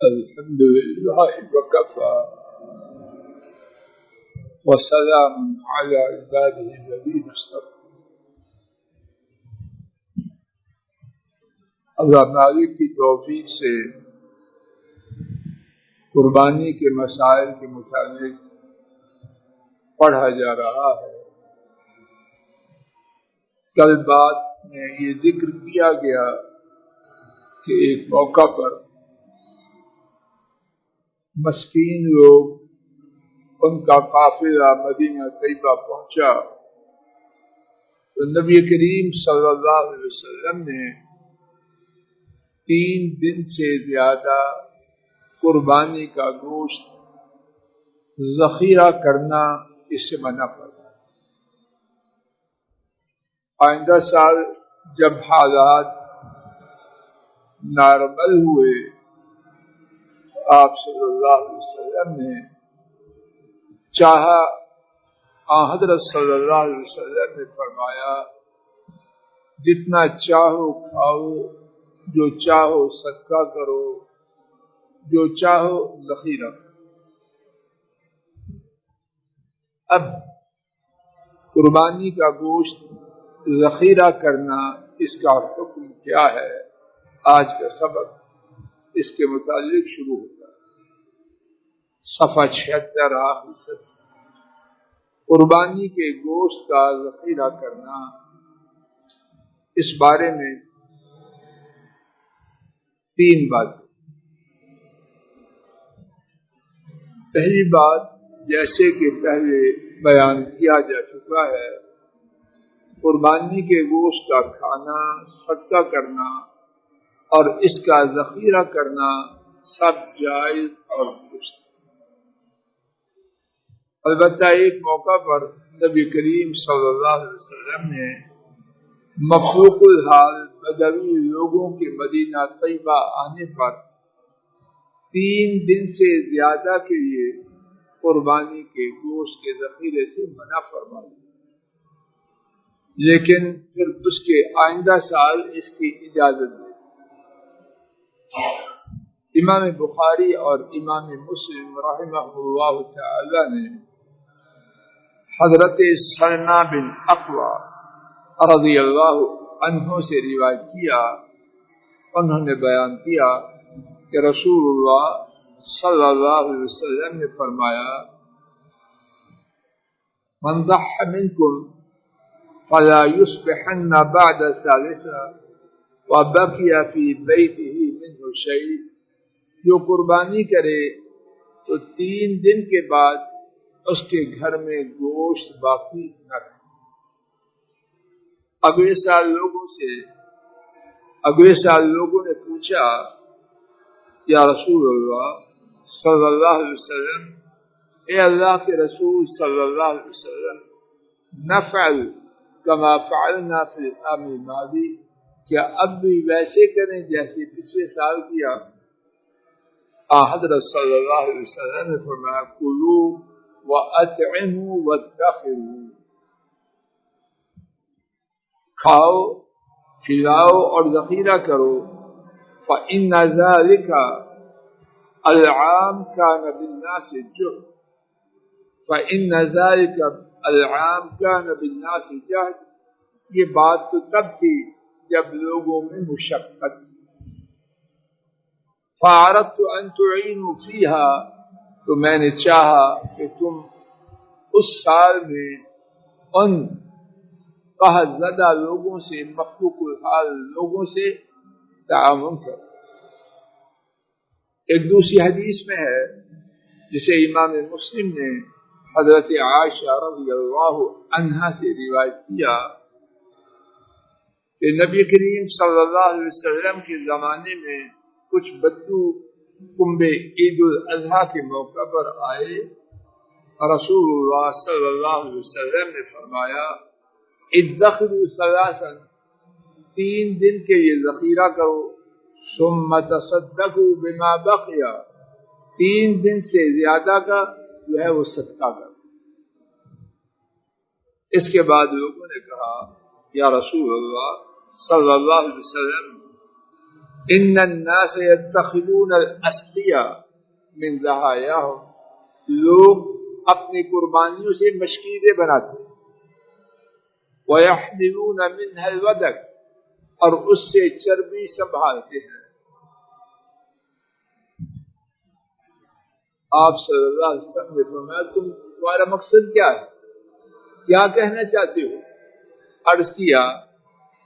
الحمد لله وكفى وسلام على عباده الذين اصطفى. اللہ مالک کی توفیق سے قربانی کے مسائل کے متعلق پڑھا جا رہا ہے. کل بات میں یہ ذکر کیا گیا کہ ایک موقع پر مسکین لوگ ان کا قافلہ مدینہ طیبہ پہنچا تو نبی کریم صلی اللہ علیہ وسلم نے 3 دن سے زیادہ قربانی کا گوشت ذخیرہ کرنا اس سے منع فرمایا. آئندہ سال جب حالات نارمل ہوئے آپ صلی اللہ علیہ وسلم نے چاہا، حضرت صلی اللہ علیہ وسلم نے فرمایا جتنا چاہو کھاؤ، جو چاہو صدقہ کرو، جو چاہو ذخیرہ. اب قربانی کا گوشت ذخیرہ کرنا اس کا حکم کیا ہے، آج کا سبق اس کے متعلق شروع ہوتا ہے. صفحہ 76 آخری صفحہ. قربانی کے گوشت کا ذخیرہ کرنا، اس بارے میں 3 باتیں. پہلی بات، جیسے کہ پہلے بیان کیا جا چکا ہے، قربانی کے گوشت کا کھانا، صدقہ کرنا اور اس کا ذخیرہ کرنا سب جائز اور درست. البتہ ایک موقع پر نبی کریم صلی اللہ علیہ وسلم نے مفروق الحال بدوی لوگوں کے مدینہ طیبہ آنے پر 3 دن سے زیادہ کے لیے قربانی کے گوشت کے ذخیرے سے منع فرما دیا، لیکن پھر اس کے آئندہ سال اس کی اجازت دی. امام بخاری اور امام مسلم رحمہ اللہ تعالی نے حضرت سلمہ بن اقوع رضی اللہ عنہ سے روایت کیا، انہوں نے بیان کیا کہ رسول اللہ صلی اللہ علیہ وسلم نے فرمایا من ضحى منكم فلا يصبحن بعد ثالثة وبقي في بيته منه شيء. جو قربانی کرے تو 3 دن کے بعد اس کے گھر میں گوشت باقی نہ رہے. اگلے سال لوگوں نے پوچھا، یا رسول اللہ صلی اللہ علیہ وسلم، اے اللہ کے رسول صلی اللہ علیہ وسلم، نفعل کما فعلنا فی العام الماضی، کیا اب بھی ویسے کریں جیسے پچھلے سال کیا؟ حضرت صلی اللہ علیہ وسلم نے فرمایا کلوا واطعموا وادخروا، کھاؤ، کھلاؤ اور ذخیرہ کرو. فإن ذلك العام كان بالناس جهد، فإن ذلك العام كان بالناس جهد. یہ بات تو تب تھی جب لوگوں میں مشقت. فَأَرَدْتُ أَن تُعِينُوا فِيهَا، تو میں نے چاہا کہ تم اس سال میں ان قحط زدہ لوگوں سے، مفروق الحال لوگوں سے تعاون کرو. ایک دوسری حدیث میں ہے جسے امام مسلم نے حضرت عائشہ رضی اللہ عنہا سے روایت کیا کہ نبی کریم صلی اللہ علیہ وسلم کے زمانے میں کچھ بدو کنبے عید الاضحیٰ کے موقع پر آئے. رسول اللہ صلی اللہ علیہ وسلم نے فرمایا ادخروا ثلاثا، 3 دن کے یہ ذخیرہ کرو، ثم تصدقوا بما بقي، 3 دن سے زیادہ کا جو ہے وہ صدقہ کرو. اس کے بعد لوگوں نے کہا، یا رسول اللہ صلی اللہ علیہ وسلم، ان الناس يتخذون الاصلیہ من ضحایاہم، لوگ اپنی قربانیوں سے مشکیزیں بناتے ہیں، وَيَحْمِلُونَ مِنْهَا الْوَدَكَ، اور اس سے چربی سنبھالتے ہیں۔ آپ صلی اللہ علیہ وسلم نے فرمایا تمہارا مقصد کیا ہے، کیا کہنا چاہتے ہو؟ عرض کیا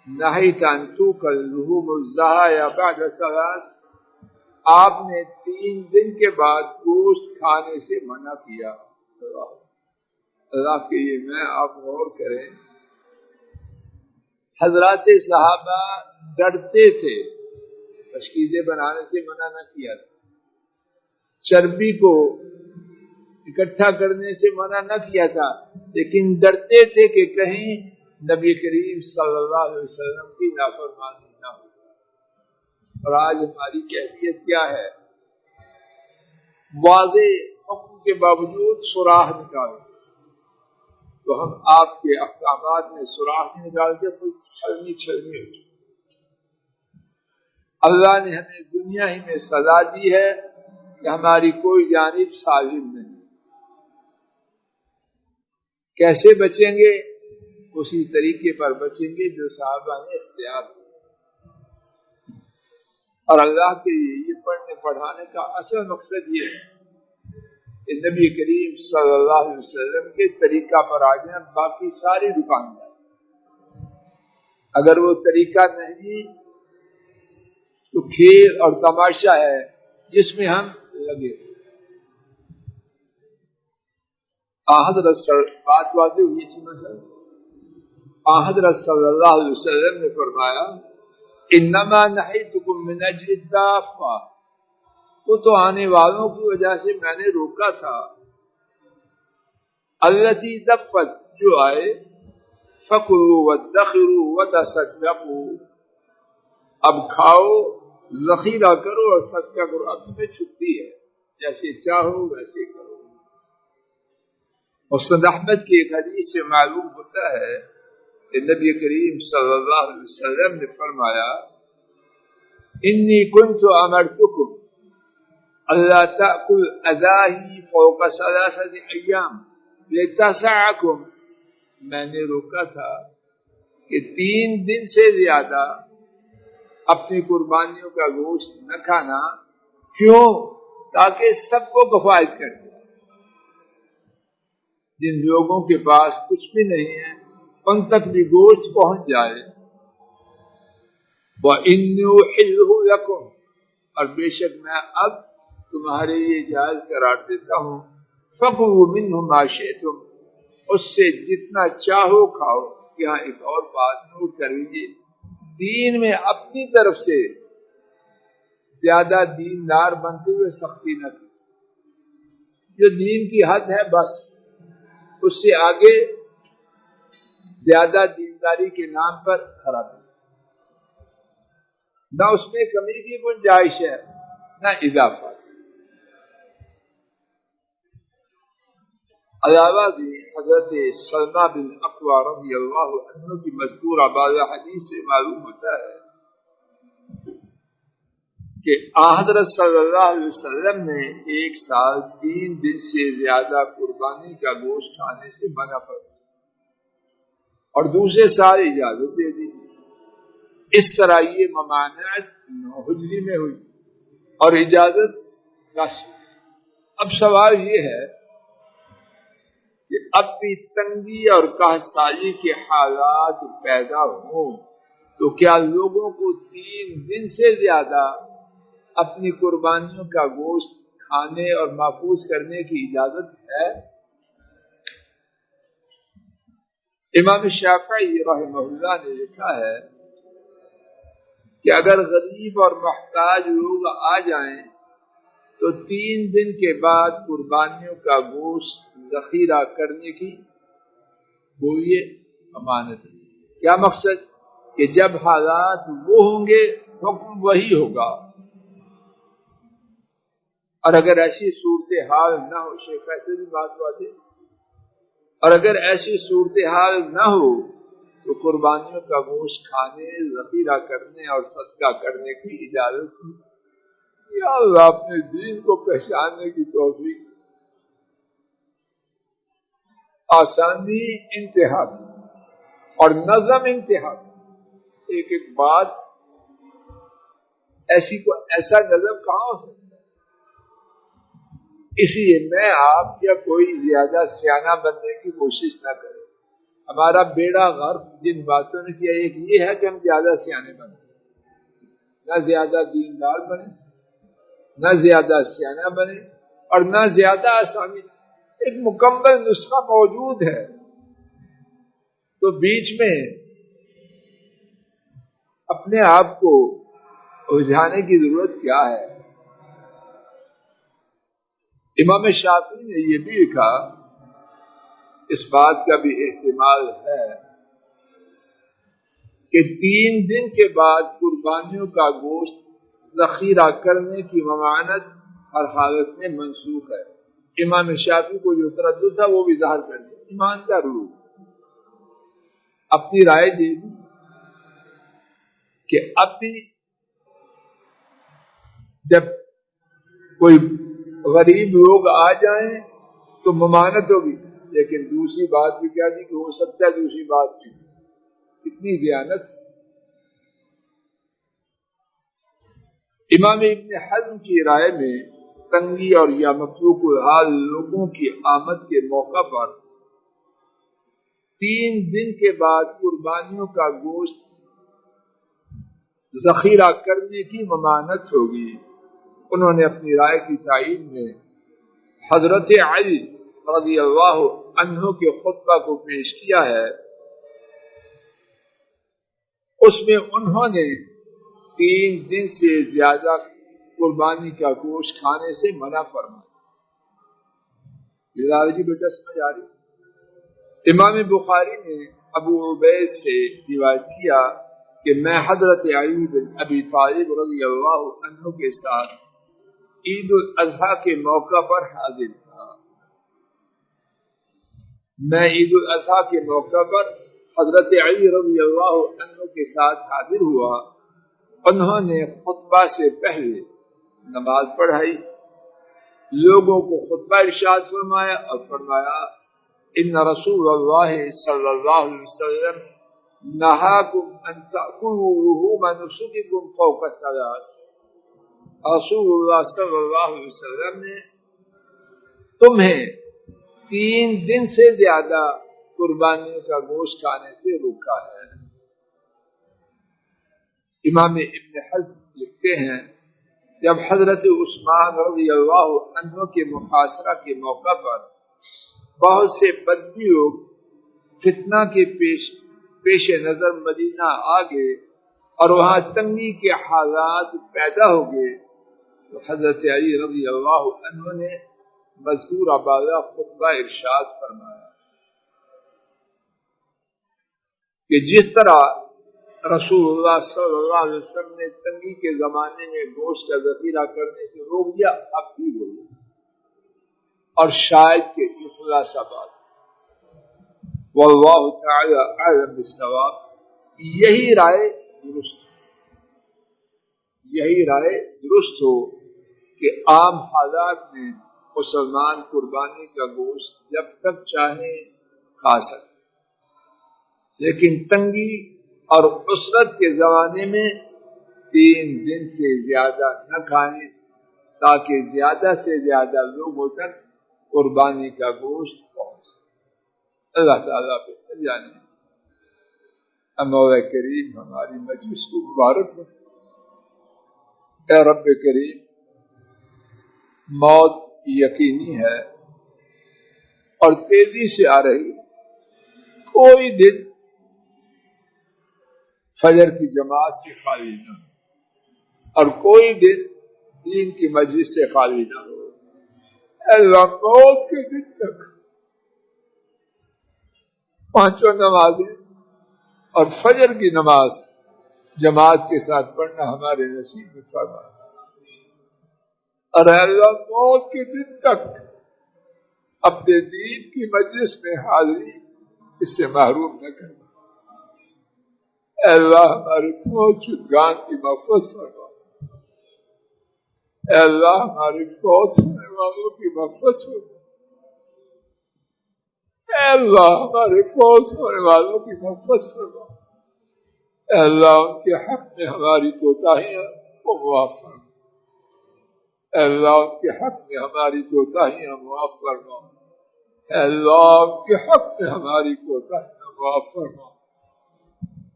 نہیت ان توکل لحوم الضحایا بعد ثلاث، آپ نے 3 دن کے بعد گوشت کھانے سے منع کیا۔ اللہ کے لیے میں آپ غور کریں، حضرات صحابہ ڈرتے تھے، مشکیزیں بنانے سے منع نہ کیا تھا، چربی کو اکٹھا کرنے سے منع نہ کیا تھا، لیکن ڈرتے تھے کہ کہیں نبی کریم صلی اللہ علیہ وسلم کی نافرمانی نہ ہو۔ اور آج ہماری کیفیت کیا ہے؟ واضح حکم کے باوجود سوراخ نکالو، تو ہم آپ کے احکامات میں سوراخ نکال کے کوئی چھلنی ہو۔ اللہ نے ہمیں دنیا ہی میں سزا دی ہے کہ ہماری کوئی جانب سالم نہیں۔ کیسے بچیں گے؟ اسی طریقے پر بچیں گے جو صحابہ نے اختیار کیا۔ اور اللہ کے لیے یہ پڑھنے پڑھانے کا اصل مقصد یہ ہے کہ نبی کریم صلی اللہ علیہ وسلم کے طریقہ پر آ جائیں۔ باقی ساری دکاندار، اگر وہ طریقہ نہیں تو کھیل اور تماشا ہے جس میں ہم لگے۔ حضرت بات واضح ہوئی تھی، حضرت صلی اللہ علیہ وسلم نے فرمایا انما نہیتکم من اجل الدافہ، وہ تو آنے والوں کی وجہ سے میں نے روکا تھا، التی دفت، جو آئے، فکلوا وادخروا وتصدقوا، اب کھاؤ، ذخیرہ کرو اور صدقہ کرو، اب تمہیں چھٹی ہے، جیسے چاہو ویسے کرو۔ مسند احمد کی ایک حدیث سے معلوم ہوتا ہے کہ نبی کریم صلی اللہ علیہ وسلم نے فرمایا انی کنت امرتکم الا تأکل اضاحی فوق 3 ایام لتسعکم، میں نے روکا تھا کہ 3 دن سے زیادہ اپنی قربانیوں کا گوشت نہ کھانا، کیوں؟ تاکہ سب کو کفایت کر دے۔ جن لوگوں کے پاس کچھ بھی نہیں ہے ان تک بھی گوشت پہنچ جائے۔ وَإِنِّي أُحِلُّهُ لَكُمْ، اور بے شک میں اب تمہارے لیے جائز قرار دیتا ہوں، فَكُلُوا مِنْهُ مَا شِئْتُمْ، اس سے جتنا چاہو کھاؤ۔ یہاں ایک اور بات نوٹ کر لیجیے، دین میں اپنی طرف سے زیادہ دیندار بنتے ہوئے سختی نہ کی، جو دین کی حد ہے بس، اس سے آگے زیادہ دینداری کے نام پر خرابی، نہ اس میں کمی کی گنجائش ہے نہ اضافہ۔ علاوہ بھی حضرت سلمہ بن اقویٰ رضی اللہ عنہ کی مذکورہ بعض حدیث سے معلوم ہوتا ہے کہ حضرت صلی اللہ علیہ وسلم نے ایک سال 3 دن سے زیادہ قربانی کا گوشت کھانے سے منع فرمایا اور دوسرے سال اجازت دے دی۔ اس طرح یہ ممانعت 9 ہجری میں ہوئی اور اجازت 10۔ اب سوال یہ ہے کہ اب بھی تنگی اور قحط کے حالات پیدا ہوں تو کیا لوگوں کو 3 دن سے زیادہ اپنی قربانیوں کا گوشت کھانے اور محفوظ کرنے کی اجازت ہے؟ امام شافعی رحمہ اللہ نے لکھا ہے کہ اگر غریب اور محتاج لوگ آ جائیں تو 3 دن کے بعد قربانیوں کا گوشت ذخیرہ کرنے کی کوئی امانت ہے۔ کیا مقصد؟ کہ جب حالات وہ ہوں گے حکم وہی ہوگا، اور اگر ایسی صورتحال نہ ہو، شیخ ایسے بھی بات ہے، اور اگر ایسی صورتحال نہ ہو تو قربانیوں کا گوشت کھانے، ذخیرہ کرنے اور صدقہ کرنے کی اجازت دی۔ یا اللہ اپنے دین کو پہچاننے کی توفیق، آسانی انتہا اور نظم انتہا، ایک ایک بات ایسا نظم کہاں ہو سکتا ہے؟ اس لیے میں آپ یا کوئی زیادہ سیانہ بننے کی کوشش نہ کرے۔ ہمارا بیڑا غرق جن باتوں نے کیا، ایک یہ ہے کہ ہم زیادہ سیانے بنے، نہ زیادہ دیندار بنے، نہ زیادہ سیانہ بنے اور نہ زیادہ آسانی۔ ایک مکمل نسخہ موجود ہے، تو بیچ میں اپنے آپ کو الجھانے کی ضرورت کیا ہے؟ امام شافعی نے یہ بھی لکھا، اس بات کا بھی احتمال ہے کہ 3 دن کے بعد قربانیوں کا گوشت ذخیرہ کرنے کی ممانعت ہر حالت میں منسوخ ہے۔ امام شافعی کو جو تردد تھا وہ بھی ظاہر کر دیا، ایمان کا روح اپنی رائے دی کہ اب بھی جب کوئی غریب لوگ آ جائیں تو ممانعت ہوگی، لیکن دوسری بات بھی کیا تھی کہ ہو سکتا ہے دوسری بات بھی، اتنی دیانت۔ امام ابن حزم کی رائے میں تنگی اور یا مفروق الحال لوگوں کی آمد کے موقع پر 3 دن کے بعد قربانیوں کا گوشت ذخیرہ کرنے کی ممانعت ہوگی۔ انہوں نے اپنی رائے کی تائید میں حضرت علی رضی اللہ عنہ کے خطبہ کو پیش کیا ہے۔ اس میں انہوں نے 3 دن سے زیادہ قربانی کا گوشت کھانے سے منع فرمایا۔ کی بیٹا سمجھ آ رہی؟ امام بخاری نے ابو عبید سے روایت کیا کہ میں حضرت علی بن ابی طالب رضی اللہ عنہ کے ساتھ عید الاضحیٰ کے موقع پر حاضر تھا۔ میں عید الاضحیٰ کے موقع پر حضرت علی رضی اللہ عنہ کے ساتھ حاضر ہوا۔ انہوں نے خطبہ سے پہلے نماز پڑھائی، لوگوں کو خطبہ ارشاد فرمایا اور فرمایا ان رسول اللہ صلی اللہ علیہ وسلم نہاکم ان تأکلوا لحوم نسککم فوق الثلاث۔ رسول اللہ صلی اللہ علیہ وسلم نے تمہیں 3 دن سے زیادہ قربانی کا گوشت کھانے سے روکا ہے۔ امام ابن حزم لکھتے ہیں جب حضرت عثمان رضی اللہ عنہ کے محاصرہ کے موقع پر بہت سے بدبی لوگ فتنہ کے پیش نظر مدینہ آ گئے اور وہاں تنگی کے حالات پیدا ہو گئے، تو حضرت علی رضی اللہ عنہ نے مذکور آبادہ خطبہ ارشاد فرمایا کہ جس طرح رسول اللہ صلی اللہ علیہ وسلم نے تنگی کے زمانے میں گوشت کا ذخیرہ کرنے سے روک دیا، اب بھی بولے اور شاید کہ یہ خلاصہ بات واللہ تعالی اعلم بالصواب، یہی رائے درست ہو کہ عام حالات میں مسلمان قربانی کا گوشت جب تک چاہیں کھا سکتے، لیکن تنگی اور عسرت کے زمانے میں 3 دن سے زیادہ نہ کھائیں تاکہ زیادہ سے زیادہ لوگوں تک قربانی کا گوشت پہنچے۔ اللہ تعالیٰ بہتر جانے۔ مولا کریم ہماری مجلس کو مبارک ہو۔ اے رب کریم، موت یقینی ہے اور تیزی سے آ رہی ہے، کوئی دن فجر کی جماعت سے خالی نہ ہو اور کوئی دن دین کی مجلس سے خالی نہ ہو۔ اللہ موت کے دن تک 5 نمازیں اور فجر کی نماز جماعت کے ساتھ پڑھنا ہمارے نصیب میں فرما، اور اللہ موت کے دن تک اپنے دین کی مجلس میں حاضری اس سے محروم نہ کرنا۔ اے اللہ ہمارے فوت شدگان کی مغفرت فرما، اے اللہ ہمارے فوت ہونے والوں کی مغفرت فرما، اے اللہ ہمارے فوت ہونے والوں کی مغفرت فرما، اے اللہ ان کے حق میں ہماری کوتاہیاں کو معاف فرما، اے اللہ ان کے حق میں ہماری کوتاہیاں معاف فرما، اے اللہ ان کے حق میں ہماری کوتاہیاں معاف فرما،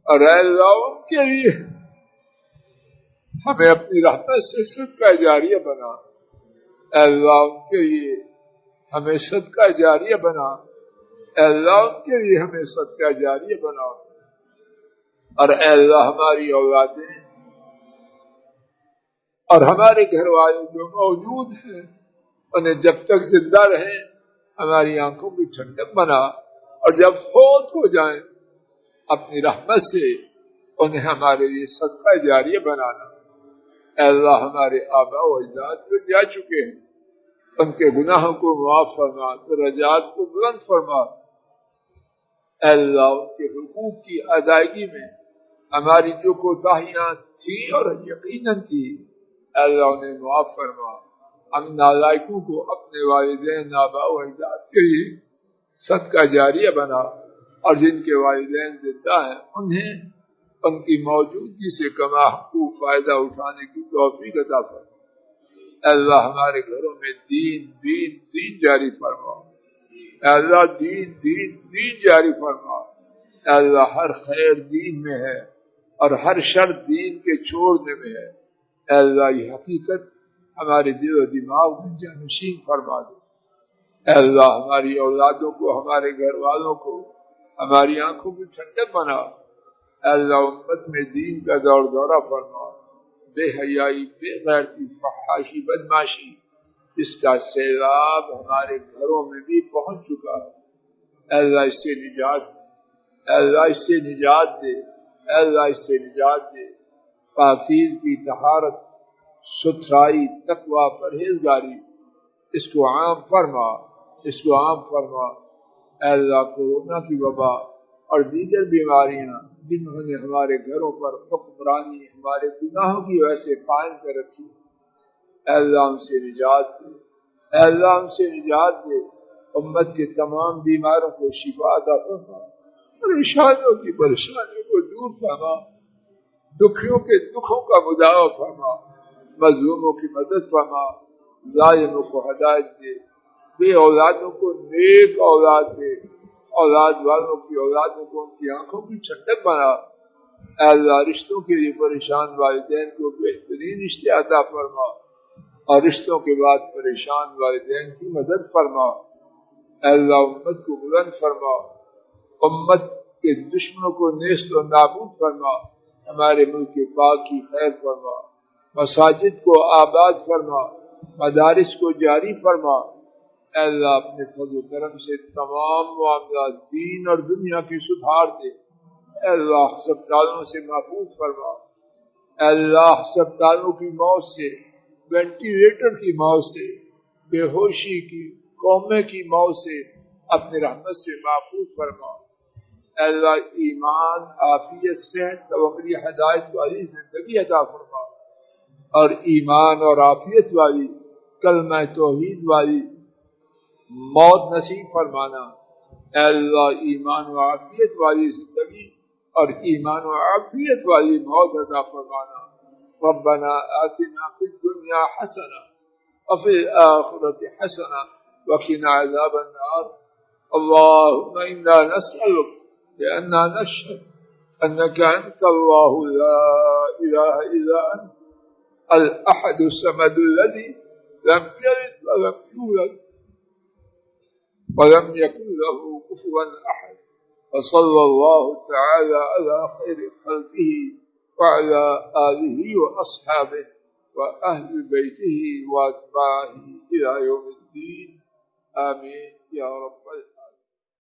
اور اے اللہ ان کے لیے ہمیں اپنی رحمت سے صدقہ جاریہ بنا، اے اللہ ان کے لیے ہمیں صدقہ جاریہ بنا، اے اللہ ان کے لیے ہمیں صدقہ جاریہ بنا، اور اے اللہ ہماری اولادیں اور ہمارے گھر والے جو موجود ہیں انہیں جب تک زندہ رہیں ہماری آنکھوں کی ٹھنڈک بنا، اور جب فوت ہو جائیں اپنی رحمت سے انہیں ہمارے لیے صدقہ جاریہ بنانا۔ اے اللہ ہمارے آباء و اجداد جو جا چکے ہیں ان کے گناہوں کو معاف فرما، درجات کو بلند فرما، اے اللہ ان کے حقوق کی ادائیگی میں ہماری جو کوتاہیاں تھیں اور یقیناً تھی اے اللہ انہیں معاف فرما۔ ہم نالائقوں کو اپنے والدین آباء و اجداد کے لیے صدقہ جاریہ بنا، اور جن کے والدین زندہ ہیں انہیں ان کی موجودگی سے کما حقوق فائدہ اٹھانے کی توفیق عطا فرما۔ اے اللہ ہمارے گھروں میں دین جاری فرما، اے اللہ دین جاری فرما، اے اللہ ہر خیر دین میں ہے اور ہر شر دین کے چھوڑنے میں ہے، اے اللہ یہ حقیقت ہمارے دل و دماغ میں جانشین فرما دے۔ اے اللہ ہماری اولادوں کو، ہمارے گھر والوں کو، ہماری آنکھوں کی ٹھنڈک بنا، اے اللہ امت میں دین کا دورہ فرما۔ بے حیائی، بے غیرتی، فحاشی، بدماشی اس کا سیلاب ہمارے گھروں میں بھی پہنچ چکا ہے، اے اللہ اس سے نجات دے، اے اللہ اس سے نجات دے، اے اللہ اس سے نجات دے۔ پاکیزگی، طہارت، ستھرائی، تقوی، پرہیزگاری اس کو عام فرما، اس کو عام فرما۔ اے اللہ کورونا کی وبا اور دیگر بیماریاں جنہوں نے ہمارے گھروں پر حکمرانی ہمارے گناہوں کی وجہ سے قائم کر رکھی، اے اللہ ان سے نجات دے، اے اللہ ان سے نجات دے۔ امت کے تمام بیماروں کو شفا عطا فرما، پریشانوں کی پریشانیوں کو دور فرما، دکھیوں کے دکھوں کا مداوع فرما، مظلوموں کی مدد فرما، ظالموں کو ہدایت دے، بے اولادوں کو نیک اولاد دے، اولاد والوں کی اولادوں کو ان کی آنکھوں کی ٹھنڈک بنا۔ اے اللہ رشتوں کے لیے پریشان والدین کو بہترین رشتے عطا فرما، اور رشتوں کے بعد پریشان والدین کی مدد فرما۔ اے اللہ امت کو بلند فرما، امت کے دشمنوں کو نیست و نابود فرما، ہمارے ملک کے پاک کی خیر فرما، مساجد کو آباد فرما، مدارس کو جاری فرما۔ اے اللہ اپنے فضل و کرم سے تمام معاملات دین اور دنیا کی سدھار دے۔ اے اللہ ہسپتالوں سے محفوظ فرما، اے اللہ ہسپتالوں کی موت سے، وینٹیلیٹر کی موت سے، بے ہوشی کی، کومے کی موت سے اپنے رحمت سے محفوظ فرما۔ اے اللہ ایمان، عافیت، صحت و عمری ہدایت والی زندگی عطا فرما، اور ایمان اور عافیت والی، کلمہ توحید والی موت نصیب فرمانا۔ اے اللہ ایمان و عافیت والی زندگی اور ایمان و عافیت والی موت عطا فرمانا۔ ربنا آتنا فی الدنیا حسنہ وفی الآخرۃ حسنہ وقنا عذاب النار۔ اللهم انا نسألك بأننا نشهد أنك أنت الله لا إله إلا أنت الأحد الصمد الذي لم يلد ولم يولد ولم يكن له كفوا أحد، وصلى الله تعالى على خير خلقه وعلى آله وأصحابه وأهل بيته وأتباعه إلى يوم الدين، آمين يا رب العالمين۔